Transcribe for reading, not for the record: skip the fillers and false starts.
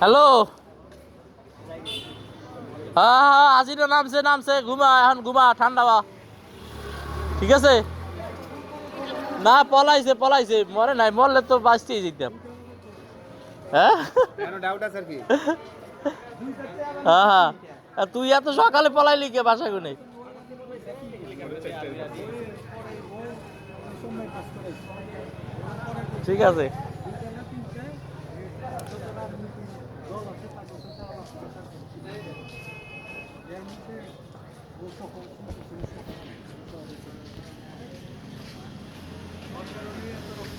Hello, হ্যাঁ হ্যাঁ আজিরও নামছে নামছে, ঘুমা এখন ঘুমা, ঠান্ডা বা, ঠিক আছে। না পলাইছে পলাইছে, মরে নাই, মরলে তো বাঁচতেই যেতাম। হ্যাঁ হ্যাঁ, তুই এত সকালে পলাইলি কে বাসা গুনে? ঠিক আছে।